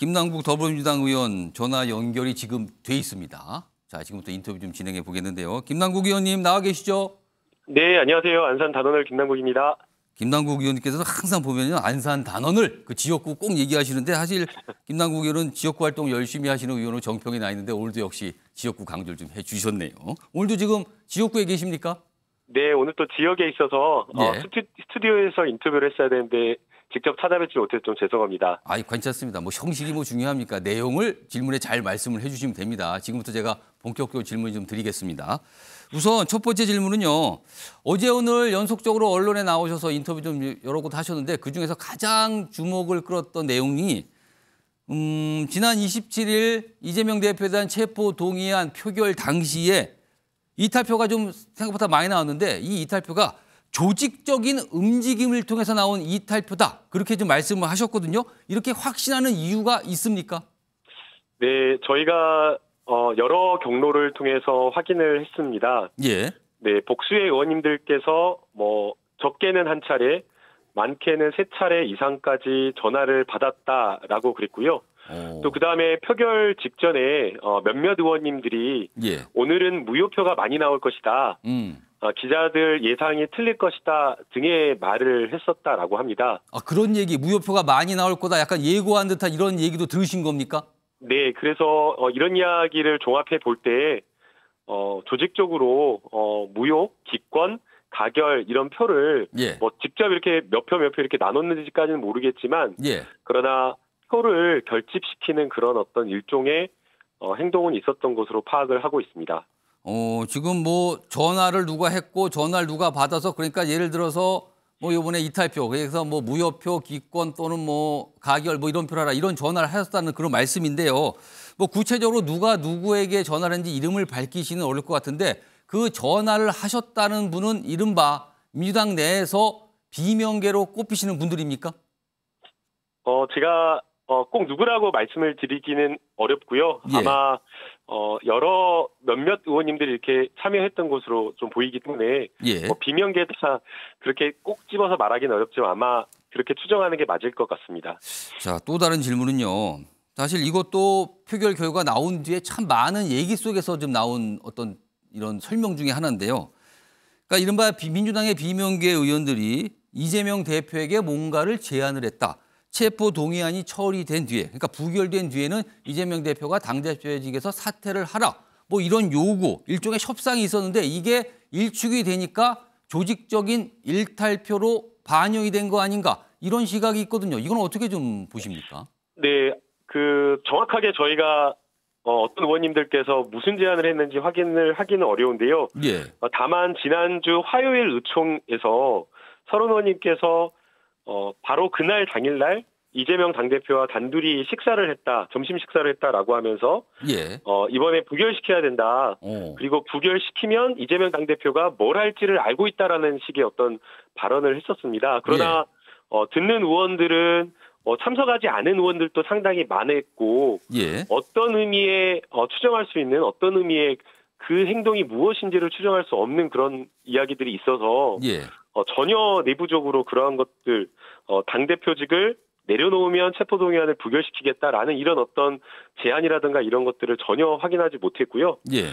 김남국 더불어민주당 의원 전화 연결이 지금 돼 있습니다. 자, 지금부터 인터뷰 좀 진행해 보겠는데요. 김남국 의원님 나와 계시죠? 네, 안녕하세요. 안산 단원을 김남국입니다. 김남국 의원님께서는 항상 보면요, 안산 단원을 그 지역구 꼭 얘기하시는데 사실 김남국 의원은 지역구 활동 열심히 하시는 의원으로 정평이 나 있는데 오늘도 역시 지역구 강조를 좀 해주셨네요. 오늘도 지금 지역구에 계십니까? 네, 오늘 또 지역에 있어서 예. 스튜디오에서 인터뷰를 했어야 되는데 직접 찾아뵙지 못해서 좀 죄송합니다. 아이, 괜찮습니다. 뭐 형식이 뭐 중요합니까? 내용을 질문에 잘 말씀을 해주시면 됩니다. 지금부터 제가 본격적으로 질문 좀 드리겠습니다. 우선 첫 번째 질문은요. 어제 오늘 연속적으로 언론에 나오셔서 인터뷰 좀 여러 곳 하셨는데 그중에서 가장 주목을 끌었던 내용이 지난 27일 이재명 대표에 대한 체포 동의안 표결 당시에 이탈표가 좀 생각보다 많이 나왔는데 이 이탈표가 조직적인 움직임을 통해서 나온 이탈표다. 그렇게 좀 말씀을 하셨거든요. 이렇게 확신하는 이유가 있습니까? 네, 저희가 여러 경로를 통해서 확인을 했습니다. 예. 네, 복수의 의원님들께서 뭐 적게는 한 차례, 많게는 세 차례 이상까지 전화를 받았다라고 그랬고요. 또 그다음에 표결 직전에 몇몇 의원님들이 예. 오늘은 무효표가 많이 나올 것이다. 기자들 예상이 틀릴 것이다 등의 말을 했었다라고 합니다. 아, 그런 얘기, 무효표가 많이 나올 거다 약간 예고한 듯한 이런 얘기도 들으신 겁니까? 네, 그래서 이런 이야기를 종합해 볼 때 조직적으로 무효, 기권, 가결 이런 표를 예. 뭐 직접 이렇게 몇 표 이렇게 나눴는지까지는 모르겠지만 예. 그러나 표를 결집시키는 그런 어떤 일종의 행동은 있었던 것으로 파악을 하고 있습니다. 지금 뭐 전화를 누가 했고 전화를 누가 받아서 그러니까 예를 들어서 뭐 이번에 이탈표 그래서 뭐 무효표, 기권 또는 뭐 가결 뭐 이런 표라라 이런 전화를 하셨다는 그런 말씀인데요. 뭐 구체적으로 누가 누구에게 전화를 했는지 이름을 밝히시는 어려울 것 같은데 그 전화를 하셨다는 분은 이른바 민주당 내에서 비명계로 꼽히시는 분들입니까? 제가 꼭 누구라고 말씀을 드리기는 어렵고요. 예. 아마 여러 몇몇 의원님들이 이렇게 참여했던 것으로 좀 보이기 때문에 예. 비명계다 그렇게 꼭 집어서 말하기는 어렵지만 아마 그렇게 추정하는 게 맞을 것 같습니다. 자, 또 다른 질문은요. 사실 이것도 표결 결과 나온 뒤에 참 많은 얘기 속에서 좀 나온 어떤 이런 설명 중에 하나인데요. 그러니까 이른바 민주당의 비명계 의원들이 이재명 대표에게 뭔가를 제안을 했다. 체포 동의안이 처리된 뒤에, 그러니까 부결된 뒤에는 이재명 대표가 당대표직에서 사퇴를 하라. 뭐 이런 요구, 일종의 협상이 있었는데 이게 일축이 되니까 조직적인 일탈표로 반영이 된 거 아닌가. 이런 시각이 있거든요. 이건 어떻게 좀 보십니까? 네, 정확하게 저희가 어떤 의원님들께서 무슨 제안을 했는지 확인을 하기는 어려운데요. 예. 다만 지난주 화요일 의총에서 서른 의원님께서 바로 그날 당일날 이재명 당대표와 단둘이 식사를 했다, 점심 식사를 했다라고 하면서 예. 이번에 부결시켜야 된다. 그리고 부결시키면 이재명 당대표가 뭘 할지를 알고 있다라는 식의 어떤 발언을 했었습니다. 그러나 듣는 의원들은 참석하지 않은 의원들도 상당히 많았고 예. 어떤 의미의 추정할 수 있는 어떤 의미의 그 행동이 무엇인지를 추정할 수 없는 그런 이야기들이 있어서 예. 전혀 내부적으로 그러한 것들 당대표직을 내려놓으면 체포동의안을 부결시키겠다라는 이런 어떤 제안이라든가 이런 것들을 전혀 확인하지 못했고요. 예.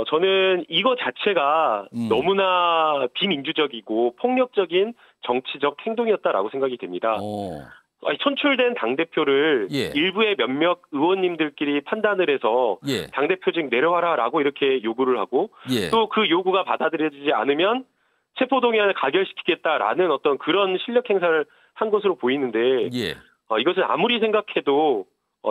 저는 이거 자체가 너무나 비민주적이고 폭력적인 정치적 행동이었다라고 생각이 됩니다. 선출된 당대표를 예. 일부의 몇몇 의원님들끼리 판단을 해서 예. 당대표직 내려와라라고 이렇게 요구를 하고 예. 또 그 요구가 받아들여지지 않으면 체포동의안을 가결시키겠다라는 어떤 그런 실력 행사를 한 것으로 보이는데 예. 이것은 아무리 생각해도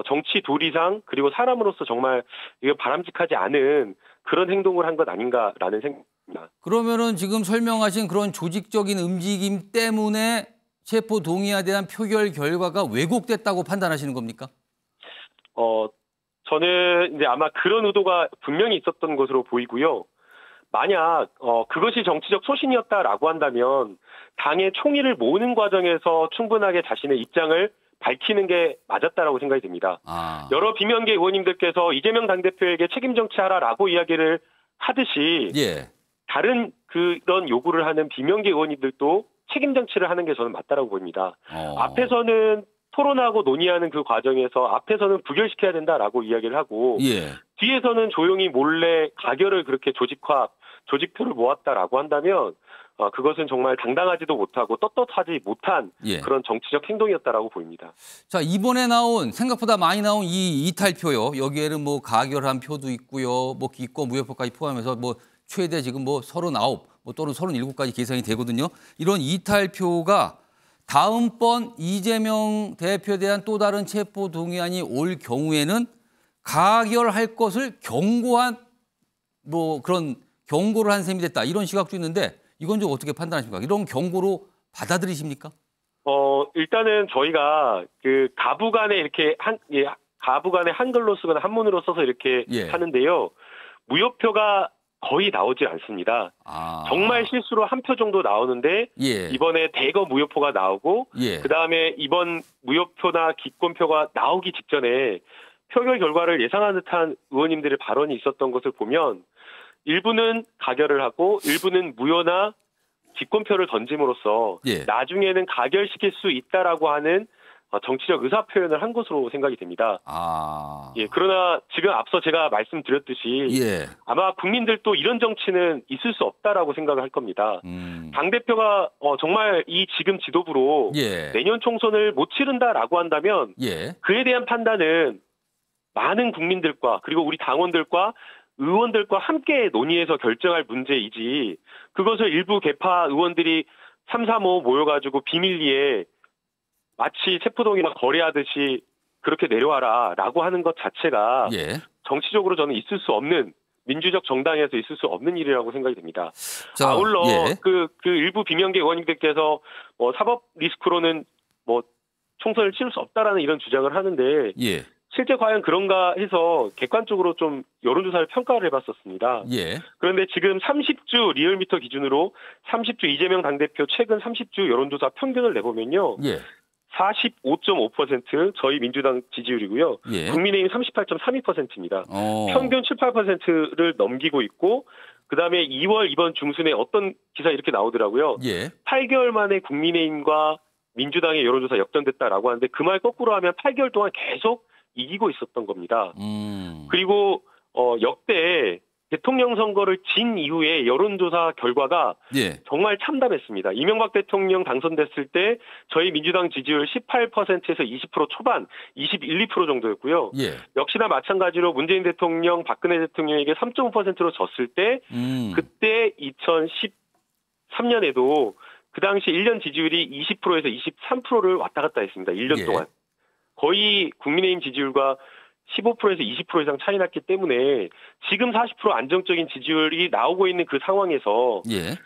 정치 도리상 그리고 사람으로서 정말 이거 바람직하지 않은 그런 행동을 한 것 아닌가라는 생각입니다. 그러면은 지금 설명하신 그런 조직적인 움직임 때문에 체포 동의안에 대한 표결 결과가 왜곡됐다고 판단하시는 겁니까? 저는 이제 아마 그런 의도가 분명히 있었던 것으로 보이고요. 만약 그것이 정치적 소신이었다라고 한다면 당의 총의를 모으는 과정에서 충분하게 자신의 입장을 밝히는 게 맞았다라고 생각이 됩니다. 여러 비명계 의원님들께서 이재명 당대표에게 책임 정치하라라고 이야기를 하듯이 예. 다른 그런 요구를 하는 비명계 의원님들도 책임 정치를 하는 게 저는 맞다라고 보입니다. 앞에서는 토론하고 논의하는 그 과정에서 앞에서는 부결시켜야 된다라고 이야기를 하고 예. 뒤에서는 조용히 몰래 가결을 그렇게 조직표를 모았다라고 한다면 그것은 정말 당당하지도 못하고 떳떳하지 못한 예. 그런 정치적 행동이었다라고 보입니다. 자, 이번에 생각보다 많이 나온 이 이탈표요. 여기에는 뭐 가결한 표도 있고요. 뭐 기권 무효표까지 포함해서 뭐 최대 지금 뭐 39, 뭐 또는 37까지 계산이 되거든요. 이런 이탈표가 다음번 이재명 대표에 대한 또 다른 체포 동의안이 올 경우에는 가결할 것을 경고한 뭐 그런 경고를 한 셈이 됐다. 이런 시각도 있는데 이건 좀 어떻게 판단하십니까? 이런 경고로 받아들이십니까? 일단은 저희가 그 가부간에 이렇게 가부간에 한글로 쓰거나 한문으로 써서 이렇게 예. 하는데요. 무효표가 거의 나오지 않습니다. 정말 실수로 한 표 정도 나오는데 예. 이번에 대거 무효표가 나오고 예. 그다음에 이번 무효표나 기권표가 나오기 직전에 표결 결과를 예상한 듯한 의원님들의 발언이 있었던 것을 보면 일부는 가결을 하고 일부는 무효나 기권표를 던짐으로써 예. 나중에는 가결시킬 수 있다라고 하는 정치적 의사 표현을 한 것으로 생각이 됩니다. 예, 그러나 지금 앞서 제가 말씀드렸듯이 예. 아마 국민들도 이런 정치는 있을 수 없다라고 생각을 할 겁니다. 당대표가 정말 이 지금 지도부로 예. 내년 총선을 못 치른다라고 한다면 예. 그에 대한 판단은 많은 국민들과 그리고 우리 당원들과 의원들과 함께 논의해서 결정할 문제이지 그것을 일부 개파 의원들이 3, 4, 5 모여가지고 비밀리에 마치 체포동의나 거래하듯이 그렇게 내려와라라고 하는 것 자체가 예. 정치적으로 저는 있을 수 없는 민주적 정당에서 있을 수 없는 일이라고 생각이 됩니다. 자, 아울러 예. 그 일부 비명계 의원님들께서 사법 리스크로는 총선을 치를 수 없다라는 이런 주장을 하는데 예. 실제 과연 그런가 해서 객관적으로 좀 여론조사를 평가를 해봤었습니다. 예. 그런데 지금 30주 리얼미터 기준으로 30주 이재명 당대표 최근 30주 여론조사 평균을 내보면요. 예. 45.5% 저희 민주당 지지율이고요. 예. 국민의힘 38.32%입니다. 평균 7, 8%를 넘기고 있고 그다음에 2월 이번 중순에 어떤 기사 이렇게 나오더라고요. 예. 8개월 만에 국민의힘과 민주당의 여론조사 역전됐다라고 하는데 그 말 거꾸로 하면 8개월 동안 계속 이기고 있었던 겁니다. 그리고 역대 대통령 선거를 진 이후에 여론조사 결과가 예. 정말 참담했습니다. 이명박 대통령 당선됐을 때 저희 민주당 지지율 18%에서 20% 초반, 21, 2% 정도였고요. 예. 역시나 마찬가지로 문재인 대통령, 박근혜 대통령에게 3.5%로 졌을 때 그때 2013년에도 그 당시 1년 지지율이 20%에서 23%를 왔다 갔다 했습니다. 1년 예. 동안. 거의 국민의힘 지지율과 15%에서 20% 이상 차이 났기 때문에 지금 40% 안정적인 지지율이 나오고 있는 그 상황에서 예.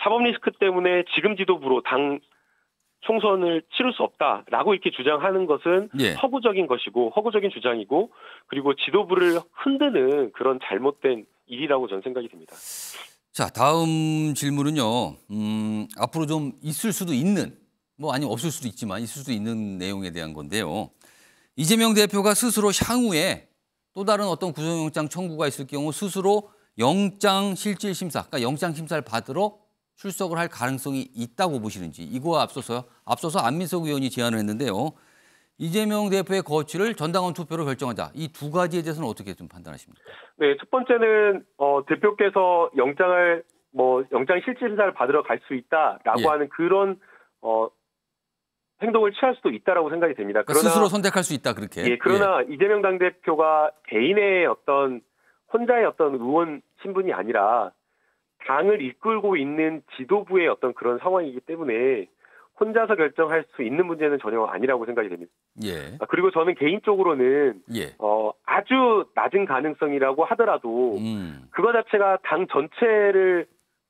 사법 리스크 때문에 지금 지도부로 당 총선을 치를 수 없다라고 이렇게 주장하는 것은 예. 허구적인 것이고 허구적인 주장이고 그리고 지도부를 흔드는 그런 잘못된 일이라고 저는 생각이 듭니다. 자, 다음 질문은요. 앞으로 좀 있을 수도 있는 뭐 아니면 없을 수도 있지만 있을 수도 있는 내용에 대한 건데요. 이재명 대표가 스스로 향후에 또 다른 어떤 구속영장 청구가 있을 경우 스스로 영장실질심사, 그러니까 영장심사를 받으러 출석을 할 가능성이 있다고 보시는지 이거와 앞서서 안민석 의원이 제안을 했는데요. 이재명 대표의 거취를 전당원 투표로 결정하자. 이 두 가지에 대해서는 어떻게 좀 판단하십니까? 네, 첫 번째는 대표께서 영장실질심사를 받으러 갈 수 있다라고 예. 하는 그런 행동을 취할 수도 있다라고 생각이 됩니다. 그러니까 스스로 선택할 수 있다 그렇게. 예, 그러나 이재명 당대표가 개인의 혼자의 의원 신분이 아니라 당을 이끌고 있는 지도부의 그런 상황이기 때문에 혼자서 결정할 수 있는 문제는 전혀 아니라고 생각이 됩니다. 예. 그리고 저는 개인적으로는 예. 아주 낮은 가능성이라고 하더라도 그거 자체가 당 전체를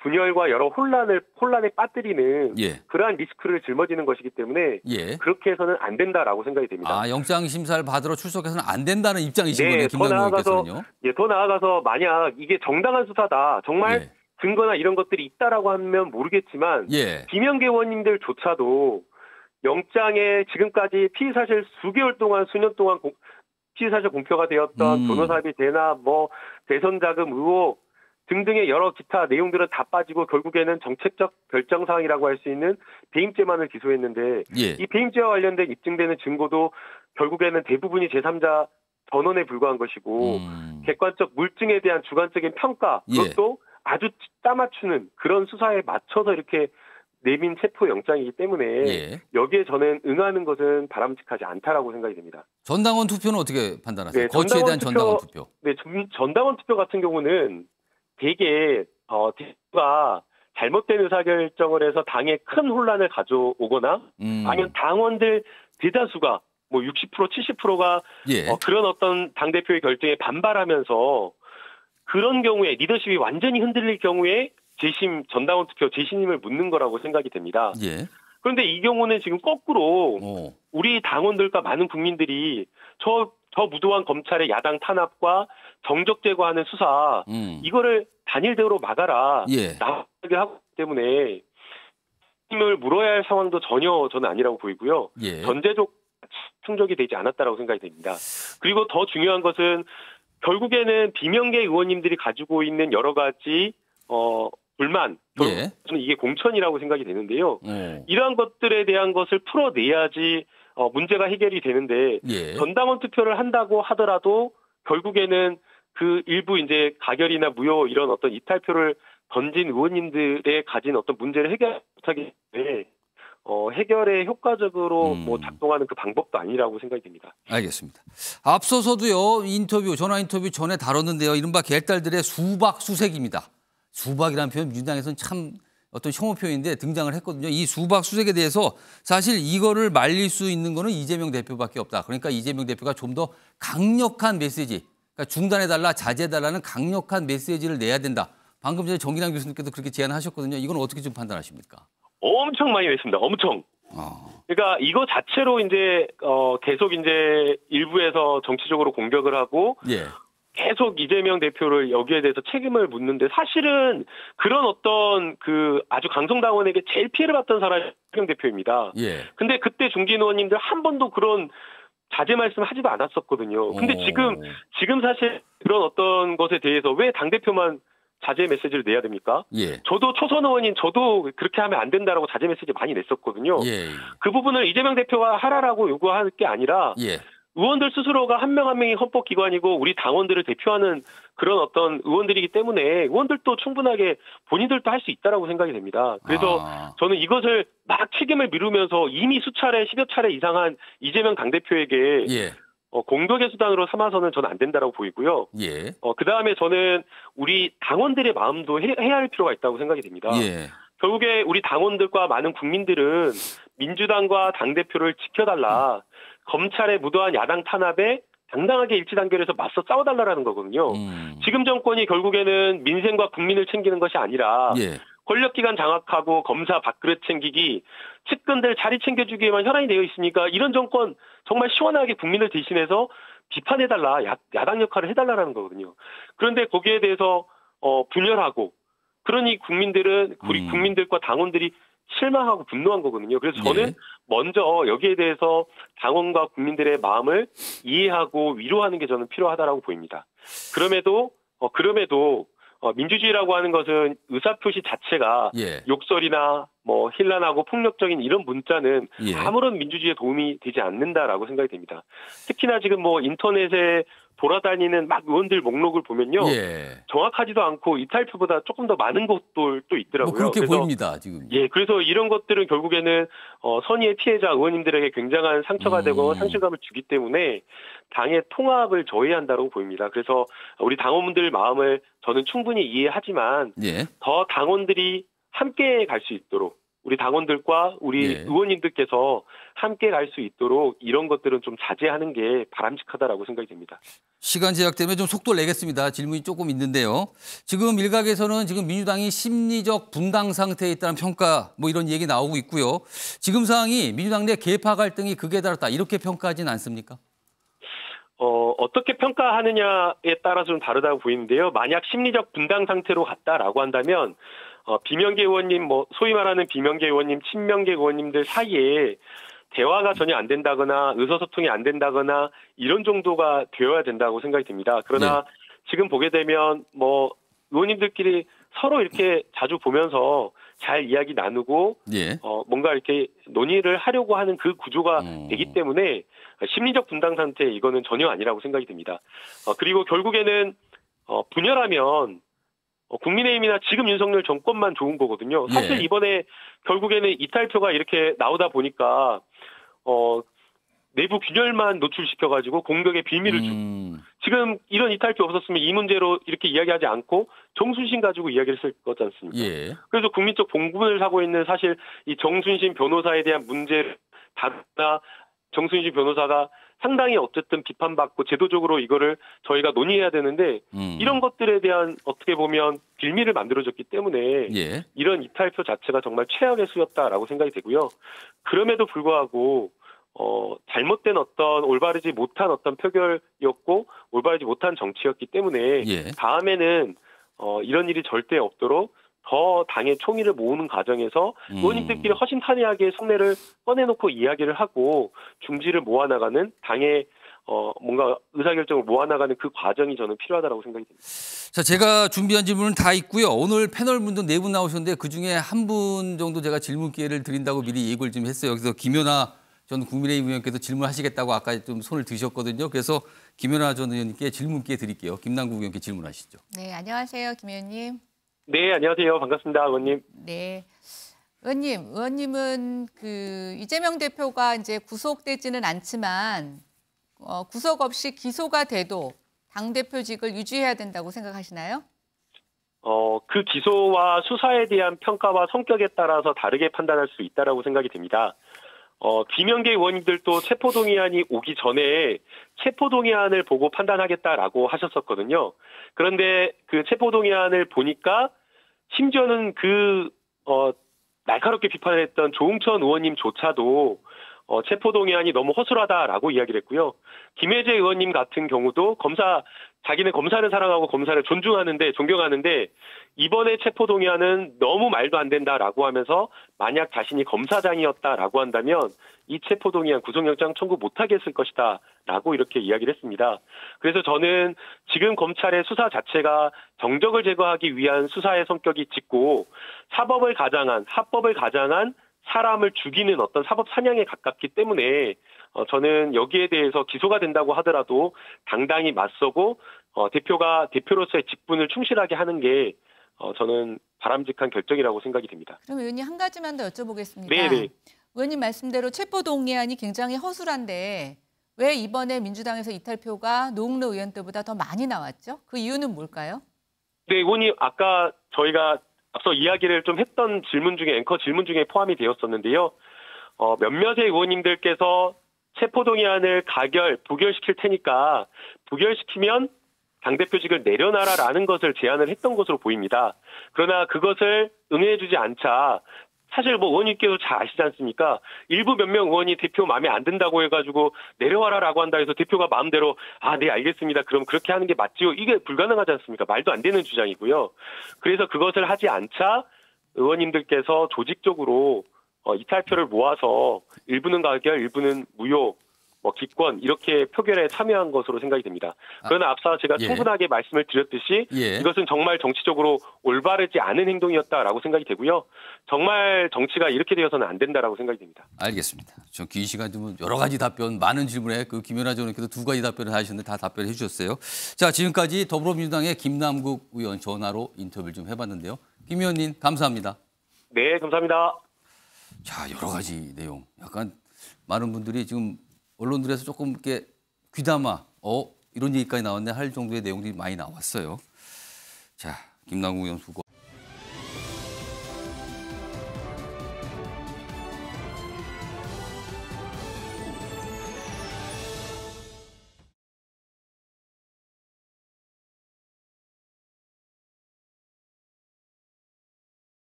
분열과 여러 혼란에 빠뜨리는 예. 그러한 리스크를 짊어지는 것이기 때문에 예. 그렇게 해서는 안 된다라고 생각이 됩니다. 영장 심사를 받으러 출석해서는 안 된다는 입장이신 네, 거네요. 김남국 의원께서는요. 더 나아가서 만약 이게 정당한 수사다. 정말 예. 증거나 이런 것들이 있다라고 하면 모르겠지만 예. 비명계 의원님들조차도 영장에 지금까지 피의사실 수개월 동안 수년 동안 피의사실 공표가 되었던 변호사비 대납 대선 자금 의혹 등등의 여러 기타 내용들은 다 빠지고 결국에는 정책적 결정 사항이라고 할 수 있는 배임죄만을 기소했는데 예. 이 배임죄와 관련된 입증되는 증거도 결국에는 대부분이 제3자 전원에 불과한 것이고 객관적 물증에 대한 주관적인 평가 그것도 아주 따맞추는 그런 수사에 맞춰서 이렇게 내민 체포영장이기 때문에 예. 여기에 저는 응하는 것은 바람직하지 않다라고 생각이 됩니다. 전당원 투표는 어떻게 판단하세요? 네, 거취에 대한 전당원 투표. 네, 전당원 투표 같은 경우는 대개 대표가 잘못된 의사결정을 해서 당에 큰 혼란을 가져오거나 아니면 당원들 대다수가 뭐 60%, 70%가 예. 그런 어떤 당대표의 결정에 반발하면서 그런 경우에 리더십이 완전히 흔들릴 경우에 전당원 투표 재심을 묻는 거라고 생각이 됩니다. 예. 그런데 이 경우는 지금 거꾸로 우리 당원들과 많은 국민들이 저 무도한 검찰의 야당 탄압과 정적 제거하는 수사 이거를 단일대우로 막아라 나오게 하기 때문에 힘을 물어야 할 상황도 전혀 저는 아니라고 보이고요. 예. 전제적 충족이 되지 않았다라고 생각이 됩니다. 그리고 더 중요한 것은 결국에는 비명계 의원님들이 가지고 있는 여러 가지 불만, 저는 이게 공천이라고 생각이 되는데요. 이러한 것들에 대한 것을 풀어내야지 문제가 해결이 되는데 전당원 투표를 한다고 하더라도 결국에는 그 일부 이제 가결이나 무효 이런 어떤 이탈표를 던진 의원님들의 가진 어떤 문제를 해결 못하기 때문에 해결에 효과적으로 뭐 작동하는 그 방법도 아니라고 생각이 됩니다. 알겠습니다. 앞서서도요 전화 인터뷰 전에 다뤘는데요. 이른바 개딸들의 수박 수색입니다. 수박이라는 표현 민주당에서는 참 어떤 혐오 표현인데 등장을 했거든요. 이 수박 수색에 대해서 사실 이거를 말릴 수 있는 거는 이재명 대표밖에 없다. 그러니까 이재명 대표가 좀 더 강력한 메시지, 그러니까 중단해달라, 자제해달라는 강력한 메시지를 내야 된다. 방금 전에 정기남 교수님께도 그렇게 제안하셨거든요. 이건 어떻게 좀 판단하십니까? 엄청 많이 냈습니다. 엄청. 그러니까 이거 자체로 이제 계속 이제 일부에서 정치적으로 공격을 하고 계속 이재명 대표를 여기에 대해서 책임을 묻는데 사실은 그런 어떤 그 아주 강성당원에게 제일 피해를 봤던 사람이 이재명 대표입니다. 근데 그때 중진 의원님들 한 번도 그런 자제 말씀 하지도 않았었거든요. 근데 지금 사실 그런 어떤 것에 대해서 왜 당대표만 자제 메시지를 내야 됩니까? 저도 초선 의원인 저도 그렇게 하면 안 된다라고 자제 메시지 많이 냈었거든요. 그 부분을 이재명 대표가 하라라고 요구할 게 아니라 의원들 스스로가 한 명 한 명이 헌법기관이고 우리 당원들을 대표하는 그런 어떤 의원들이기 때문에 의원들도 충분하게 본인들도 할 수 있다라고 생각이 됩니다. 그래서 저는 이것을 막 책임을 미루면서 이미 수차례 10여 차례 이상한 이재명 당대표에게 공격의 수단으로 삼아서는 저는 안 된다라고 보이고요. 그다음에 저는 우리 당원들의 마음도 해야 할 필요가 있다고 생각이 됩니다. 결국에 우리 당원들과 많은 국민들은 민주당과 당대표를 지켜달라. 검찰의 무도한 야당 탄압에 당당하게 일치단결해서 맞서 싸워달라는 거거든요. 지금 정권이 결국에는 민생과 국민을 챙기는 것이 아니라 권력기관 장악하고 검사 밥그릇 챙기기, 측근들 자리 챙겨주기에만 혈안이 되어 있으니까 이런 정권 정말 시원하게 국민을 대신해서 비판해달라, 야당 역할을 해달라는 거거든요. 그런데 거기에 대해서 분열하고 그러니 우리 국민들과 당원들이 실망하고 분노한 거거든요. 그래서 저는 먼저 여기에 대해서 당원과 국민들의 마음을 이해하고 위로하는 게 저는 필요하다라고 보입니다. 그럼에도 민주주의라고 하는 것은 의사표시 자체가 욕설이나 뭐 힐난하고 폭력적인 이런 문자는 아무런 민주주의에 도움이 되지 않는다라고 생각이 됩니다. 특히나 지금 뭐 인터넷에 돌아다니는 막 의원들 목록을 보면요. 정확하지도 않고 이탈표보다 조금 더 많은 것들도 있더라고요. 뭐 그렇게 보입니다, 지금. 그래서 이런 것들은 결국에는 선의의 피해자 의원님들에게 굉장한 상처가 되고 상실감을 주기 때문에 당의 통합을 저해한다고 보입니다. 그래서 우리 당원분들 마음을 저는 충분히 이해하지만 더 당원들이 함께 갈 수 있도록 우리 당원들과 우리 의원님들께서 함께 갈 수 있도록 이런 것들은 좀 자제하는 게 바람직하다라고 생각이 됩니다. 시간 제약 때문에 좀 속도를 내겠습니다. 질문이 조금 있는데요. 지금 일각에서는 지금 민주당이 심리적 분당 상태에 있다는 평가 뭐 이런 얘기 나오고 있고요. 지금 상황이 민주당 내 계파 갈등이 극에 달했다 이렇게 평가하지는 않습니까? 어떻게 평가하느냐에 따라서 좀 다르다고 보이는데요. 만약 심리적 분당 상태로 갔다라고 한다면 비명계 의원님, 소위 말하는 비명계 의원님, 친명계 의원님들 사이에 대화가 전혀 안 된다거나 의사소통이 안 된다거나 이런 정도가 되어야 된다고 생각이 듭니다. 그러나 지금 보게 되면 의원님들끼리 서로 이렇게 자주 보면서 잘 이야기 나누고 예. 뭔가 이렇게 논의를 하려고 하는 그 구조가 되기 때문에 심리적 분당 상태 이거는 전혀 아니라고 생각이 듭니다. 그리고 결국에는 분열하면 국민의힘이나 지금 윤석열 정권만 좋은 거거든요. 사실 예. 이번에 결국에는 이탈표가 이렇게 나오다 보니까 내부 균열만 노출시켜가지고 공격의 빌미를 주고 지금 이런 이탈표 없었으면 이 문제로 이렇게 이야기하지 않고 정순신 가지고 이야기를 했을 거지 않습니까? 예. 그래서 국민적 봉분을 하고 있는 사실 이 정순신 변호사에 대한 문제를 다루나 정순신 변호사가 상당히 어쨌든 비판받고 제도적으로 이거를 저희가 논의해야 되는데 이런 것들에 대한 어떻게 보면 빌미를 만들어줬기 때문에 예. 이런 이탈표 자체가 정말 최악의 수였다라고 생각이 되고요. 그럼에도 불구하고 잘못된 어떤 올바르지 못한 어떤 표결이었고 올바르지 못한 정치였기 때문에 예. 다음에는 이런 일이 절대 없도록 더 당의 총의를 모으는 과정에서 의원님들끼리 허심탄회하게 속내를 꺼내놓고 이야기를 하고 중지를 모아나가는 당의 뭔가 의사결정을 모아나가는 그 과정이 저는 필요하다고 생각이 듭니다. 자, 제가 준비한 질문은 다 있고요. 오늘 패널 분도 4분 나오셨는데 그중에 한 분 정도 제가 질문 기회를 드린다고 미리 예고를 좀 했어요. 그래서 김연아 전 국민의힘 의원께서 질문하시겠다고 아까 좀 손을 드셨거든요. 그래서 김연아 전 의원님께 질문 기회 드릴게요. 김남국 의원께 질문하시죠. 네, 안녕하세요, 김 의원님. 네, 안녕하세요. 반갑습니다, 의원님. 네, 의원님은 그 이재명 대표가 이제 구속되지는 않지만 구속 없이 기소가 돼도 당 대표직을 유지해야 된다고 생각하시나요? 그 기소와 수사에 대한 평가와 성격에 따라서 다르게 판단할 수 있다라고 생각이 됩니다. 김영계 의원님들도 체포동의안이 오기 전에 체포동의안을 보고 판단하겠다라고 하셨었거든요. 그런데 그 체포동의안을 보니까 심지어는 날카롭게 비판했던 조응천 의원님조차도 체포동의안이 너무 허술하다라고 이야기를 했고요. 김혜재 의원님 같은 경우도 자기는 검사를 사랑하고 검사를 존경하는데 이번에 체포동의안은 너무 말도 안 된다라고 하면서 만약 자신이 검사장이었다라고 한다면 이 체포동의안 구속영장 청구 못하게 했을 것이다라고 이렇게 이야기를 했습니다. 그래서 저는 지금 검찰의 수사 자체가 정적을 제거하기 위한 수사의 성격이 짙고 합법을 가장한 사람을 죽이는 어떤 사법 사냥에 가깝기 때문에 저는 여기에 대해서 기소가 된다고 하더라도 당당히 맞서고 대표로서의 직분을 충실하게 하는 게 저는 바람직한 결정이라고 생각이 됩니다. 그럼 의원님 한 가지만 더 여쭤보겠습니다. 네. 의원님 말씀대로 체포동의안이 굉장히 허술한데 왜 이번에 민주당에서 이탈표가 노웅래 의원 때보다 더 많이 나왔죠? 그 이유는 뭘까요? 네, 의원님 아까 저희가 앞서 이야기를 좀 했던 앵커 질문 중에 포함이 되었었는데요. 몇몇의 의원님들께서 체포동의안을 부결시킬 테니까 부결시키면 당대표직을 내려놔라라는 것을 제안을 했던 것으로 보입니다. 그러나 그것을 응해주지 않자 사실 의원님께서 잘 아시지 않습니까? 일부 몇 명 의원이 대표 마음에 안 든다고 해가지고 내려와라라고 한다 해서 대표가 마음대로 네 알겠습니다. 그럼 그렇게 하는 게 맞지요. 이게 불가능하지 않습니까? 말도 안 되는 주장이고요. 그래서 그것을 하지 않자 의원님들께서 조직적으로 이탈표를 모아서 일부는 가결, 일부는 무효, 기권 이렇게 표결에 참여한 것으로 생각이 됩니다. 그러나 앞서 제가 충분하게 말씀을 드렸듯이 이것은 정말 정치적으로 올바르지 않은 행동이었다라고 생각이 되고요. 정말 정치가 이렇게 되어서는 안 된다라고 생각이 됩니다. 알겠습니다. 저 긴 시간 좀 여러 가지 답변, 많은 질문에 김연아 전 의원께서 2가지 답변을 하셨는데 다 답변해 주셨어요. 자, 지금까지 더불어민주당의 김남국 의원 전화로 인터뷰를 좀 해봤는데요. 김 의원님 감사합니다. 네, 감사합니다. 자, 여러 가지 내용. 약간 많은 분들이 지금 언론들에서 조금 이렇게 귀담아 이런 얘기까지 나왔네 할 정도의 내용들이 많이 나왔어요. 자, 김남국 의원 수고.